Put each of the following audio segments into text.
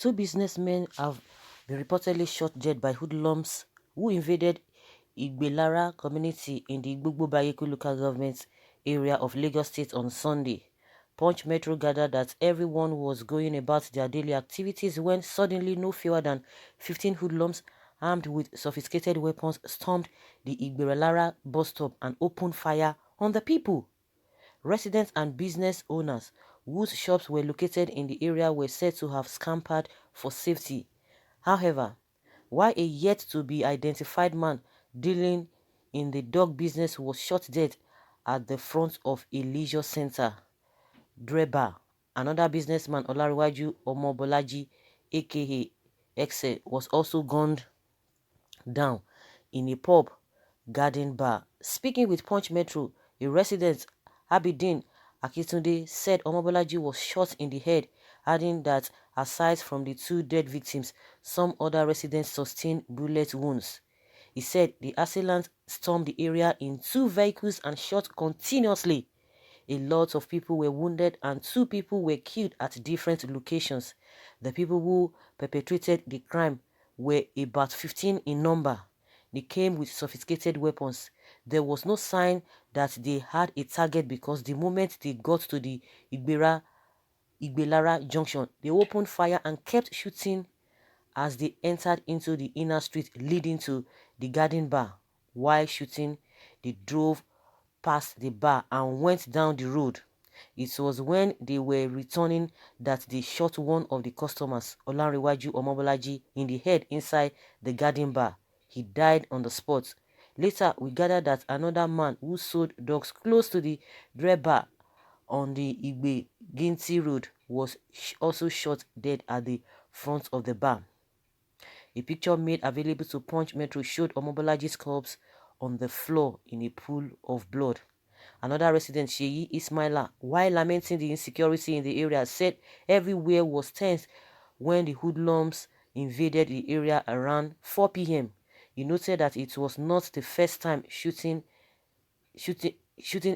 Two businessmen have been reportedly shot dead by hoodlums who invaded Igbelara community in the Igbogbo-Bayeku local government area of Lagos State on Sunday. Punch Metro gathered that everyone was going about their daily activities when suddenly no fewer than 15 hoodlums armed with sophisticated weapons stormed the Igbelara bus stop and opened fire on the people. Residents and business owners whose shops were located in the area were said to have scampered for safety. However, while a yet-to-be-identified man dealing in the dog business was shot dead at the front of a leisure center, Dreba, another businessman, Olariwaju Omobolaji, aka Exe, was also gunned down in a pub garden bar. Speaking with Punch Metro, a resident, Abidin Akitunde, said Omobolaji was shot in the head, adding that aside from the two dead victims, some other residents sustained bullet wounds. He said the assailants stormed the area in two vehicles and shot continuously. A lot of people were wounded and 2 people were killed at different locations. The people who perpetrated the crime were about 15 in number. They came with sophisticated weapons. There was no sign that they had a target because the moment they got to the Igbelara junction, they opened fire and kept shooting as they entered into the inner street leading to the garden bar. While shooting, they drove past the bar and went down the road. It was when they were returning that they shot one of the customers, Olanrewaju Omobolaji, in the head inside the garden bar. He died on the spot. Later, we gathered that another man who sold dogs close to the Dre bar on the Igbe Ginti Road was also shot dead at the front of the bar. A picture made available to Punch Metro showed Omobolaji's corpse on the floor in a pool of blood. Another resident, Sheyi Ismaila, while lamenting the insecurity in the area, said everywhere was tense when the hoodlums invaded the area around 4 p.m. He noted that it was not the first time shooting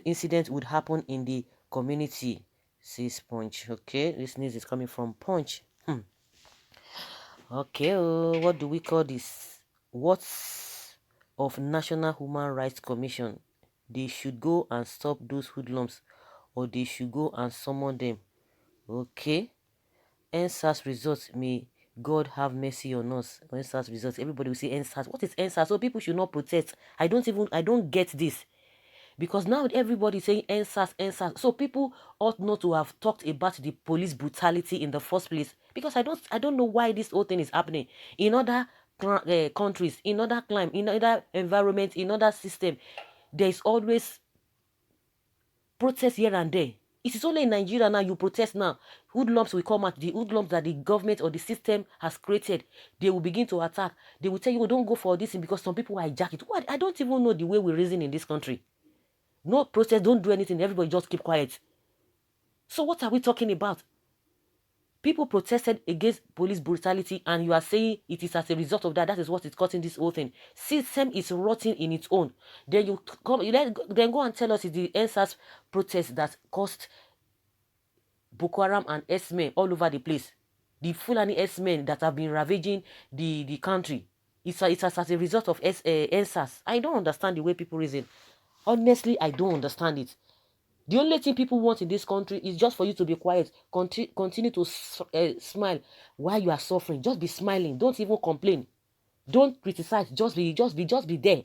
incident would happen in the community, says Punch. Okay, this news is coming from Punch. Okay, what do we call this? What's of National Human Rights Commission? They should go and stop those hoodlums, or they should go and summon them. Okay. NSAS results, may God have mercy on us. NSAS results, everybody will say NSAS. What is NSAS? So people should not protest. I don't get this. Because now everybody is saying NSAS, NSAS. So people ought not to have talked about the police brutality in the first place. Because I don't know why this whole thing is happening. In other countries, in other climate, in other environment, in other system, there is always protest here and there. It is only in Nigeria now you protest now. Hoodlums will come out. The hoodlums that the government or the system has created, they will begin to attack. They will tell you, don't go for this because some people hijack it. What? I don't even know the way we reason in this country. No protest, don't do anything. Everybody just keep quiet. So what are we talking about? People protested against police brutality and you are saying it is as a result of that. That is what is causing this whole thing. System is rotting in its own. Then you then go and tell us it's the NSAS protest that caused Boko Haram and S-men all over the place. The Fulani S-men that have been ravaging the country. It's as a result of NSAS. I don't understand the way people reason. Honestly, I don't understand it. The only thing people want in this country is just for you to be quiet. Continue to smile while you are suffering. Just be smiling. Don't even complain. Don't criticize. Just be there.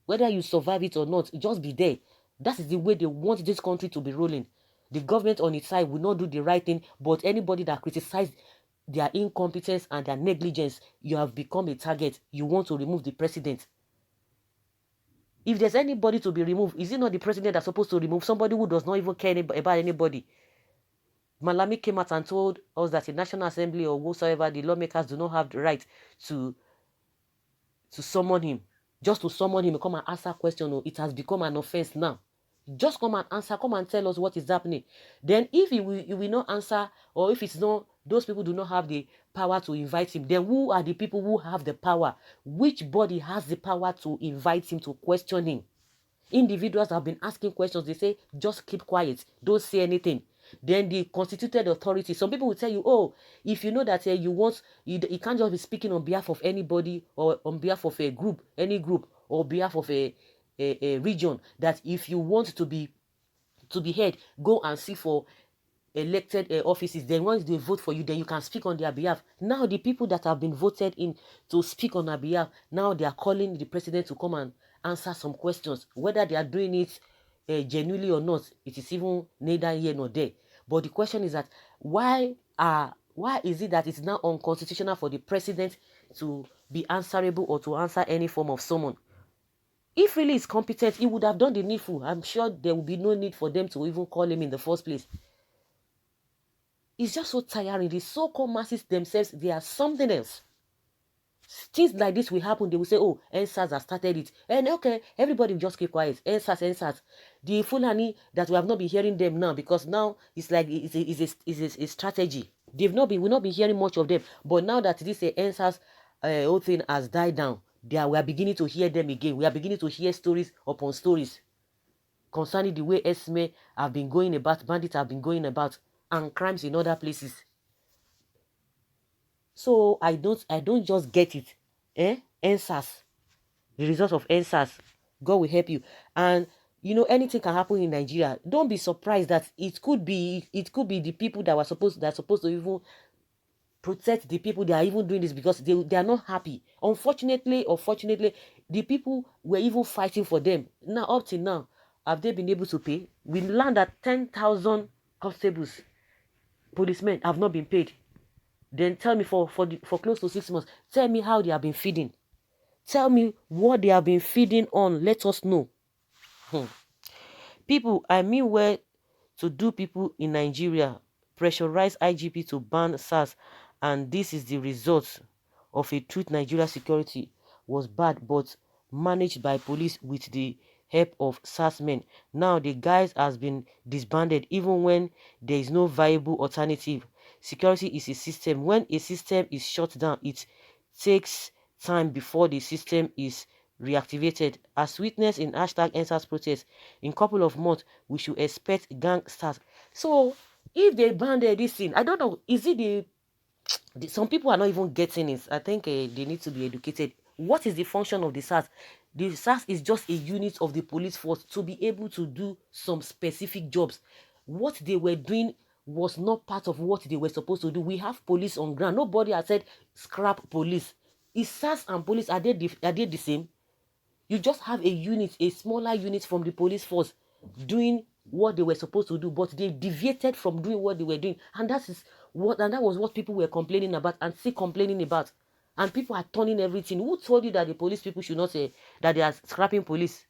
Whether you survive it or not, just be there. That is the way they want this country to be rolling. The government on its side will not do the right thing, but anybody that criticizes their incompetence and their negligence, you have become a target. You want to remove the president. If there's anybody to be removed, is it not the president that's supposed to remove somebody who does not even care about anybody? Malami came out and told us that the National Assembly or whatsoever, the lawmakers do not have the right to summon him. Just to summon him and come and answer questions. It has become an offense now. Just come and answer. Come and tell us what is happening. Then if he will not answer, or if it's not, those people do not have the power to invite him, then who are the people who have the power? Which body has the power to invite him, to question him? Individuals have been asking questions. They say, just keep quiet. Don't say anything. Then the constituted authority. Some people will tell you, oh, if you know that you can't just be speaking on behalf of anybody or on behalf of a group, any group, or behalf of a region, that if you want to be heard, go and see for elected offices. Then once they vote for you, then you can speak on their behalf. Now the people that have been voted in to speak on their behalf, now they are calling the president to come and answer some questions. Whether they are doing it genuinely or not, it is even neither here nor there. But the question is that why is it that it's now unconstitutional for the president to be answerable or to answer any form of summon? If really is competent, he would have done the needful. I'm sure there will be no need for them to even call him in the first place. It's just so tiring. The so-called masses themselves, they are something else. Things like this will happen. They will say, oh, NSAS has started it. And okay, everybody will just keep quiet. NSAS. The Fulani that we have not been hearing them now, because now it's like it's a strategy. Will not be hearing much of them. But now that this NSAS whole thing has died down, we are beginning to hear them again. We are beginning to hear stories upon stories concerning the way Esme have been going about, bandits have been going about, and crimes in other places. So I don't just get it. NSAS. The result of NSAS. God will help you. And you know, anything can happen in Nigeria. Don't be surprised that it could be the people that are supposed to even protect the people. They are even doing this because they are not happy. Unfortunately or fortunately, the people were even fighting for them. Now, up till now, have they been able to pay? We learned that 10,000 constables, policemen have not been paid. Then tell me for close to 6 months, tell me how they have been feeding. Tell me what they have been feeding on. Let us know. People, I mean well to do people in Nigeria pressurize IGP to ban SARS, and this is the result of a truth. Nigeria security was bad but managed by police with the help of SARS men. Now the guys has been disbanded even when there is no viable alternative. Security is a system. When a system is shut down, it takes time before the system is reactivated. As witnessed in #NSAS protest, in couple of months, we should expect gangsters. So, if they banned this thing, I don't know, is it some people are not even getting it. I think they need to be educated. What is the function of the SARS? The SARS is just a unit of the police force to be able to do some specific jobs. What they were doing was not part of what they were supposed to do. We have police on ground. Nobody has said scrap police. Is SARS and police, are they the same? You just have a unit, a smaller unit from the police force doing what they were supposed to do, but they deviated from doing what they were doing. And that was what people were complaining about and still complaining about. And people are turning everything. Who told you that the police people should not say that they are scrapping police?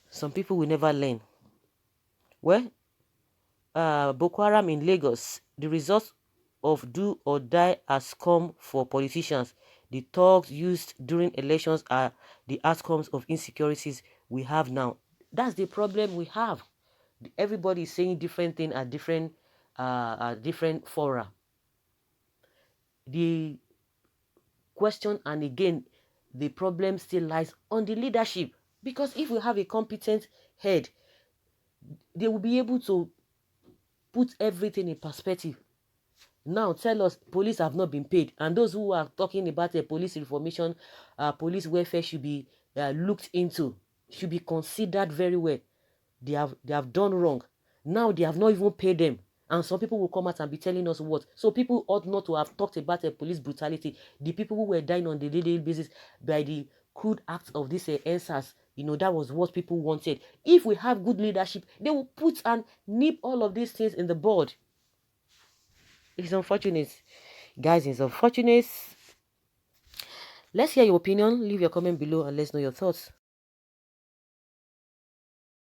Some people will never learn. Well, Boko Haram in Lagos, the result of do or die has come for politicians. The thugs used during elections are the outcomes of insecurities we have now. That's the problem we have. Everybody is saying different things at different fora. The question, and again, the problem still lies on the leadership. Because if we have a competent head, they will be able to put everything in perspective. Now tell us, police have not been paid, and those who are talking about police reformation, police welfare should be looked into, should be considered very well. They have done wrong. Now they have not even paid them, and some people will come out and be telling us what. So people ought not to have talked about police brutality. The people who were dying on the daily basis by the crude acts of this NSAS, you know, that was what people wanted. If we have good leadership, they will put and nip all of these things in the bud. It's unfortunate, guys. It's unfortunate. Let's hear your opinion. Leave your comment below and let's know your thoughts.